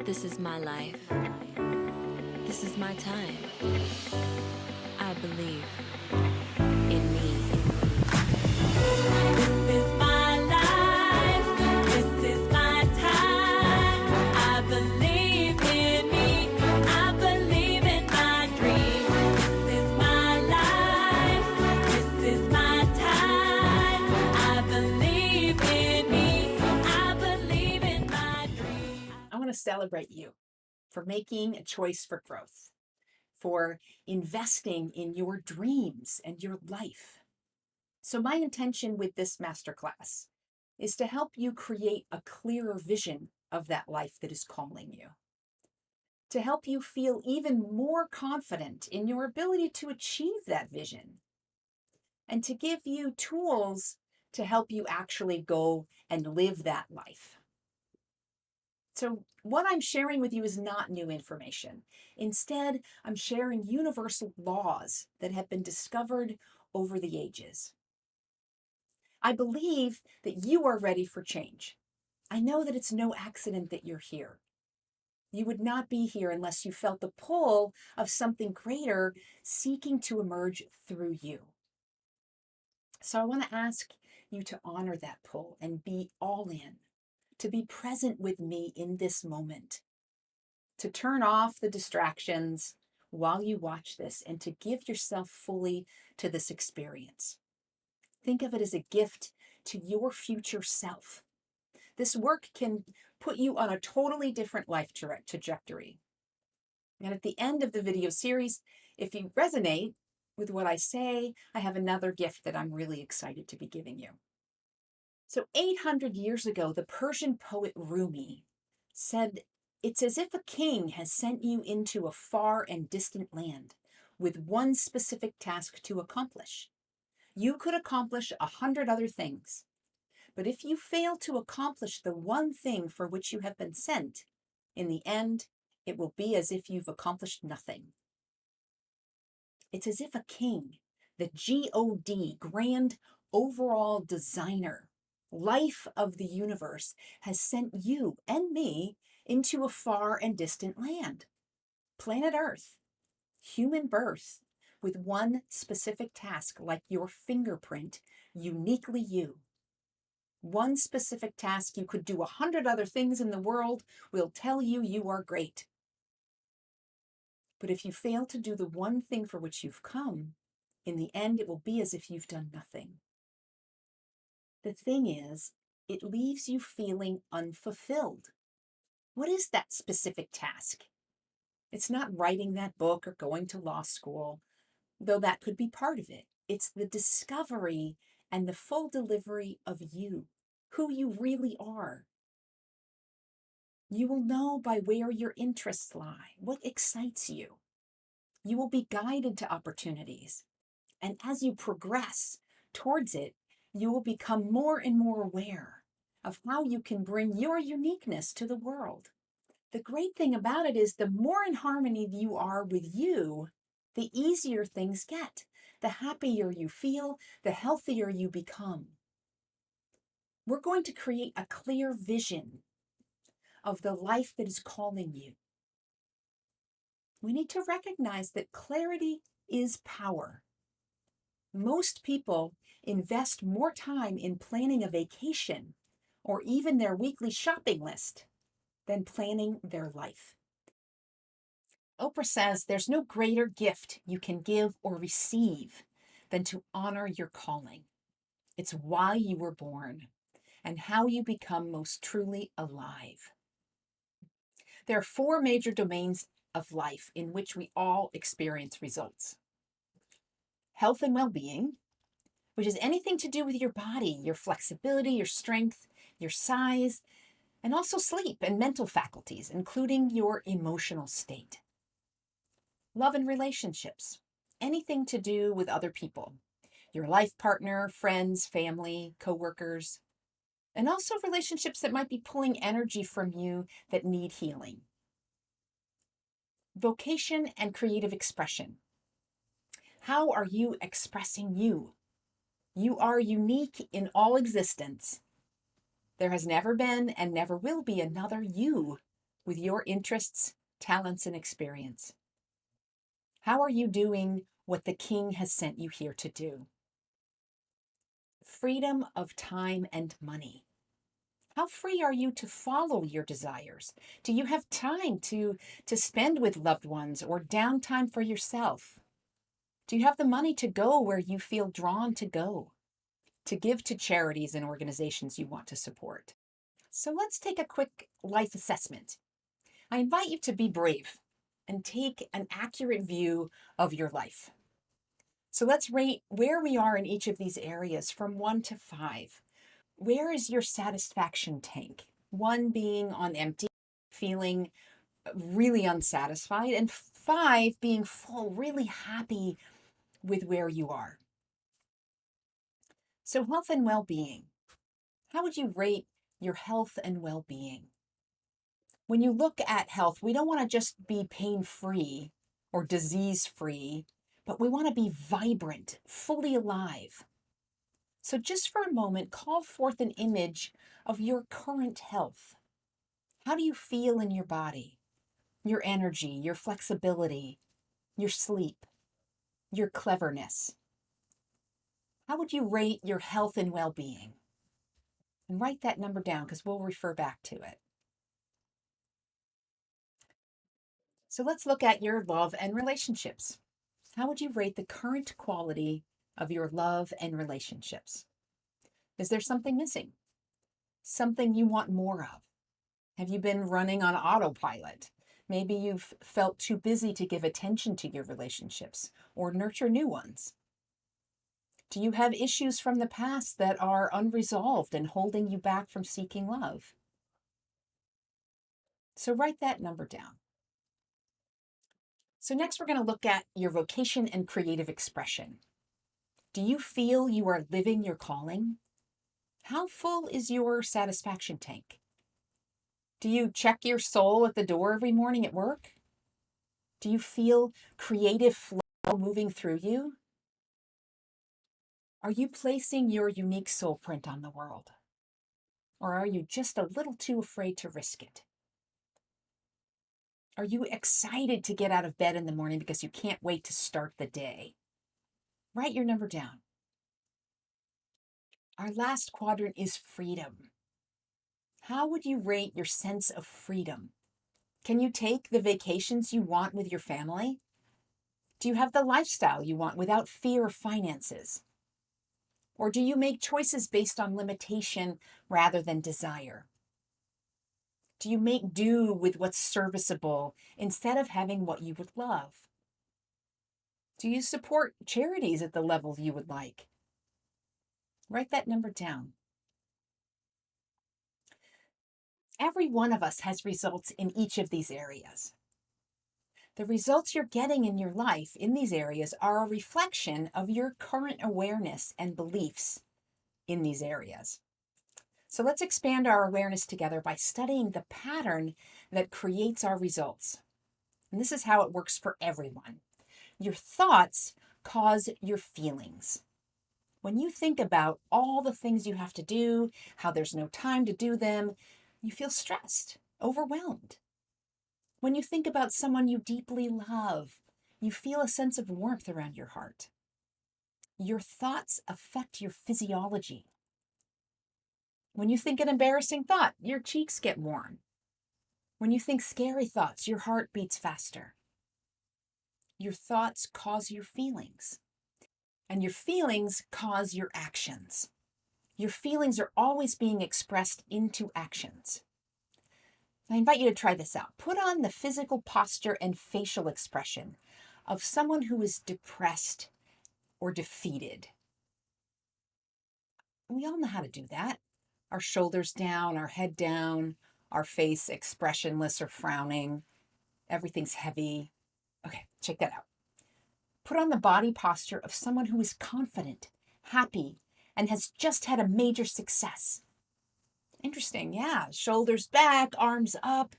This is my life. This is my time. I believe in me. This is my life. This is my time. I believe in me. I believe in my dream. This is my life. This is my time. I believe in me. I believe in my dream. I want to celebrate you for making a choice for growth, for investing in your dreams and your life. So my intention with this masterclass is to help you create a clearer vision of that life that is calling you, to help you feel even more confident in your ability to achieve that vision, and to give you tools to help you actually go and live that life. So what I'm sharing with you is not new information. Instead, I'm sharing universal laws that have been discovered over the ages. I believe that you are ready for change. I know that it's no accident that you're here. You would not be here unless you felt the pull of something greater seeking to emerge through you. So I want to ask you to honor that pull and be all in, to be present with me in this moment, to turn off the distractions while you watch this and to give yourself fully to this experience. Think of it as a gift to your future self. This work can put you on a totally different life trajectory. And at the end of the video series, if you resonate with what I say, I have another gift that I'm really excited to be giving you. So 800 years ago, the Persian poet Rumi said, "It's as if a king has sent you into a far and distant land with one specific task to accomplish. You could accomplish 100 other things, but if you fail to accomplish the one thing for which you have been sent, in the end, it will be as if you've accomplished nothing." It's as if a king, the God, grand overall designer, life of the universe, has sent you and me into a far and distant land, planet Earth, human birth, with one specific task, like your fingerprint, uniquely you. One specific task. You could do 100 other things in the world will tell you you are great. But if you fail to do the one thing for which you've come, in the end, it will be as if you've done nothing. The thing is, it leaves you feeling unfulfilled. What is that specific task? It's not writing that book or going to law school, though that could be part of it. It's the discovery and the full delivery of you, who you really are. You will know by where your interests lie, what excites you. You will be guided to opportunities. And as you progress towards it, you will become more and more aware of how you can bring your uniqueness to the world. The great thing about it is the more in harmony you are with you, the easier things get. The happier you feel, the healthier you become. We're going to create a clear vision of the life that is calling you. We need to recognize that clarity is power. Most people invest more time in planning a vacation or even their weekly shopping list than planning their life. Oprah says there's no greater gift you can give or receive than to honor your calling. It's why you were born and how you become most truly alive. There are 4 major domains of life in which we all experience results. Health and well-being, which is anything to do with your body, your flexibility, your strength, your size, and also sleep and mental faculties, including your emotional state. Love and relationships, anything to do with other people, your life partner, friends, family, coworkers, and also relationships that might be pulling energy from you that need healing. Vocation and creative expression. How are you expressing you? You are unique in all existence. There has never been and never will be another you with your interests, talents, and experience? How are you doing what the King has sent you here to do? Freedom of time and money. How free are you to follow your desires? Do you have time to spend with loved ones or downtime for yourself? Do you have the money to go where you feel drawn to go, to give to charities and organizations you want to support? So let's take a quick life assessment. I invite you to be brave and take an accurate view of your life. So let's rate where we are in each of these areas from 1 to 5. Where is your satisfaction tank? 1 being on empty, feeling really unsatisfied, and 5 being full, really happy with where you are. So health and well-being. How would you rate your health and well-being? When you look at health, we don't want to just be pain-free or disease-free, but we want to be vibrant, fully alive. So just for a moment, call forth an image of your current health. How do you feel in your body? Your energy, your flexibility, your sleep, your cleverness. How would you rate your health and well-being? And write that number down because we'll refer back to it. So let's look at your love and relationships. How would you rate the current quality of your love and relationships? Is there something missing? Something you want more of? Have you been running on autopilot? Maybe you've felt too busy to give attention to your relationships or nurture new ones. Do you have issues from the past that are unresolved and holding you back from seeking love? So write that number down. So next we're going to look at your vocation and creative expression. Do you feel you are living your calling? How full is your satisfaction tank? Do you check your soul at the door every morning at work? Do you feel creative flow moving through you? Are you placing your unique soul print on the world? Or are you just a little too afraid to risk it? Are you excited to get out of bed in the morning because you can't wait to start the day? Write your number down. Our last quadrant is freedom. How would you rate your sense of freedom? Can you take the vacations you want with your family? Do you have the lifestyle you want without fear of finances? Or do you make choices based on limitation rather than desire? Do you make do with what's serviceable instead of having what you would love? Do you support charities at the level you would like? Write that number down. Every one of us has results in each of these areas. The results you're getting in your life in these areas are a reflection of your current awareness and beliefs in these areas. So let's expand our awareness together by studying the pattern that creates our results. And this is how it works for everyone. Your thoughts cause your feelings. When you think about all the things you have to do, how there's no time to do them, you feel stressed, overwhelmed. When you think about someone you deeply love, you feel a sense of warmth around your heart. Your thoughts affect your physiology. When you think an embarrassing thought, your cheeks get warm. When you think scary thoughts, your heart beats faster. Your thoughts cause your feelings, and your feelings cause your actions. Your feelings are always being expressed into actions. I invite you to try this out. Put on the physical posture and facial expression of someone who is depressed or defeated. We all know how to do that. Our shoulders down, our head down, our face expressionless or frowning. Everything's heavy. Okay, check that out. Put on the body posture of someone who is confident, happy, and has just had a major success. Interesting, yeah. Shoulders back, arms up.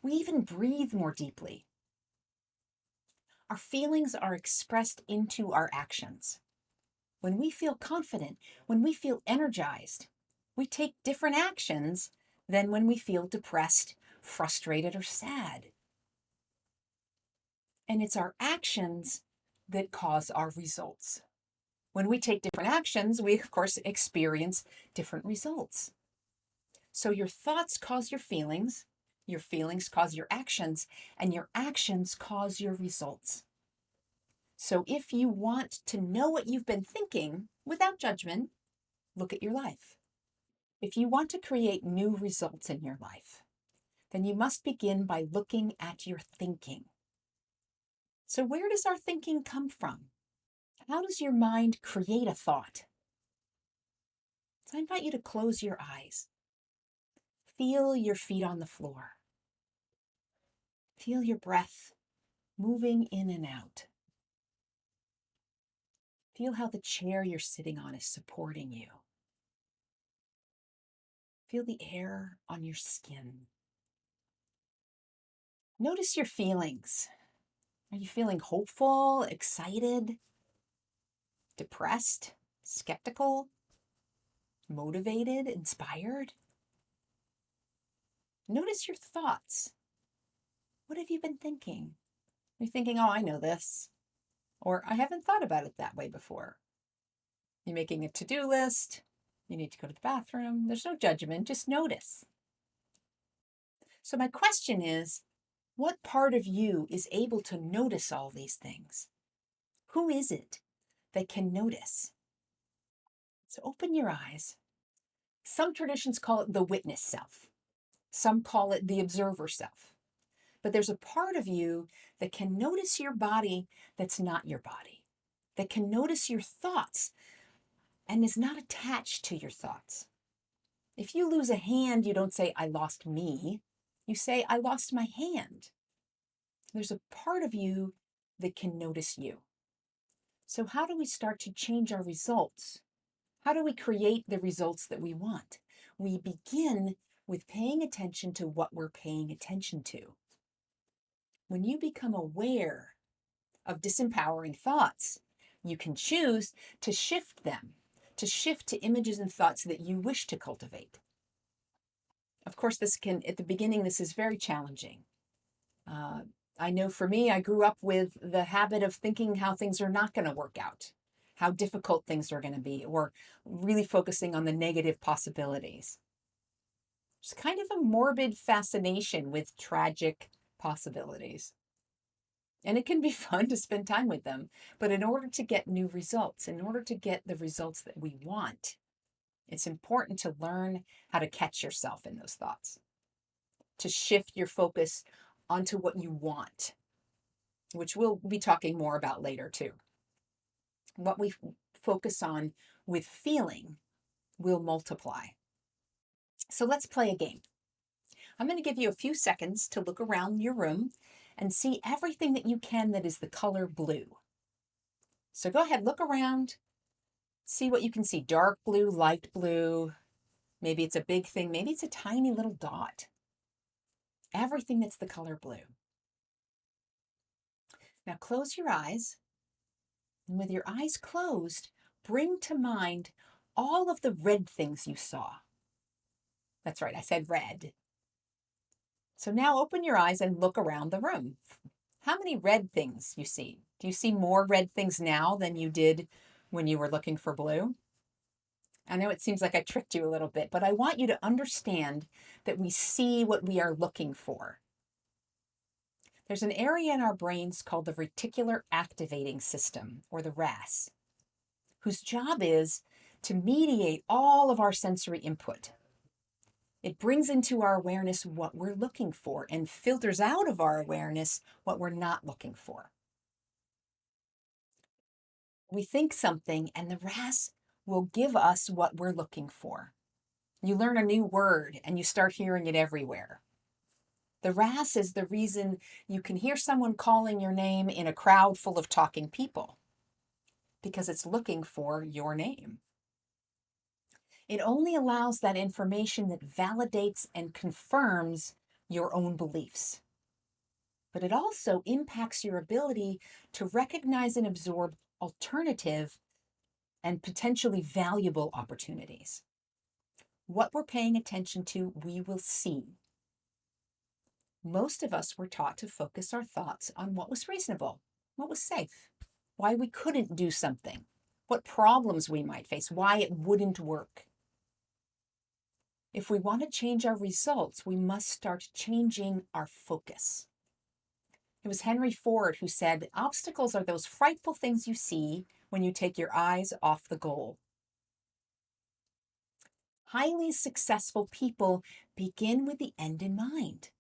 We even breathe more deeply. Our feelings are expressed into our actions. When we feel confident, when we feel energized, we take different actions than when we feel depressed frustrated or sad. And it's our actions that cause our results. When we take different actions, we, of course, experience different results. So your thoughts cause your feelings cause your actions, and your actions cause your results. So if you want to know what you've been thinking without judgment, look at your life. If you want to create new results in your life, then you must begin by looking at your thinking. So where does our thinking come from? How does your mind create a thought? So I invite you to close your eyes. Feel your feet on the floor. Feel your breath moving in and out. Feel how the chair you're sitting on is supporting you. Feel the air on your skin. Notice your feelings. Are you feeling hopeful, excited, depressed, skeptical, motivated, inspired? Notice your thoughts. What have you been thinking? Are you thinking, oh, I know this? Or I haven't thought about it that way before. You're making a to-do list. You need to go to the bathroom. There's no judgment, just notice. So my question is, what part of you is able to notice all these things? Who is it that can notice? So open your eyes. Some traditions call it the witness self. Some call it the observer self. But there's a part of you that can notice your body that's not your body, that can notice your thoughts and is not attached to your thoughts. If you lose a hand, you don't say, I lost me. You say, I lost my hand. There's a part of you that can notice you. So how do we start to change our results? How do we create the results that we want? We begin with paying attention to what we're paying attention to. When you become aware of disempowering thoughts, you can choose to shift them, to shift to images and thoughts that you wish to cultivate. Of course, at the beginning, this is very challenging. I know for me, I grew up with the habit of thinking how things are not going to work out, how difficult things are going to be, or really focusing on the negative possibilities. It's kind of a morbid fascination with tragic possibilities. And it can be fun to spend time with them. But in order to get new results, in order to get the results that we want, it's important to learn how to catch yourself in those thoughts, to shift your focus onto what you want, which we'll be talking more about later too. What we focus on with feeling will multiply. So let's play a game. I'm going to give you a few seconds to look around your room and see everything that you can that is the color blue. So go ahead, look around, see what you can see. Dark blue, light blue. Maybe it's a big thing. Maybe it's a tiny little dot. Everything that's the color blue. Now close your eyes. And with your eyes closed, bring to mind all of the red things you saw. That's right, I said red. So now open your eyes and look around the room. How many red things you see? Do you see more red things now than you did when you were looking for blue? I know it seems like I tricked you a little bit, but I want you to understand that we see what we are looking for. There's an area in our brains called the reticular activating system, or the RAS, whose job is to mediate all of our sensory input. It brings into our awareness what we're looking for and filters out of our awareness what we're not looking for. We think something and the RAS will give us what we're looking for. You learn a new word and you start hearing it everywhere. The RAS is the reason you can hear someone calling your name in a crowd full of talking people, because it's looking for your name. It only allows that information that validates and confirms your own beliefs. But it also impacts your ability to recognize and absorb alternative and potentially valuable opportunities. What we're paying attention to, we will see. Most of us were taught to focus our thoughts on what was reasonable, what was safe, why we couldn't do something, what problems we might face, why it wouldn't work. If we want to change our results, we must start changing our focus. It was Henry Ford who said, "Obstacles are those frightful things you see when you take your eyes off the goal." Highly successful people begin with the end in mind.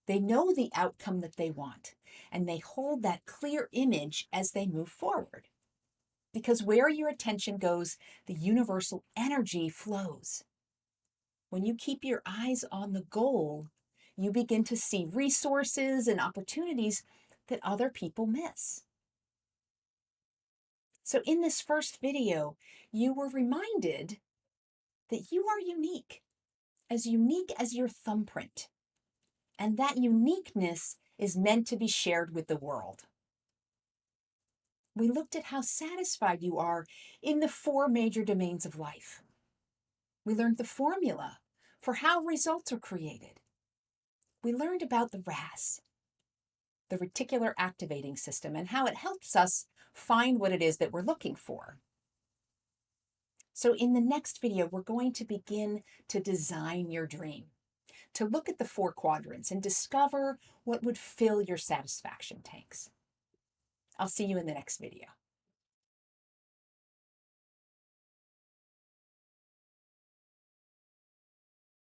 They know the outcome that they want, and they hold that clear image as they move forward. Because where your attention goes, the universal energy flows. When you keep your eyes on the goal, you begin to see resources and opportunities that other people miss. So in this first video, you were reminded that you are unique as your thumbprint. And that uniqueness is meant to be shared with the world. We looked at how satisfied you are in the 4 major domains of life. We learned the formula for how results are created. We learned about the RAS, the reticular activating system, and how it helps us find what it is that we're looking for. So in the next video, we're going to begin to design your dream, to look at the 4 quadrants and discover what would fill your satisfaction tanks. I'll see you in the next video.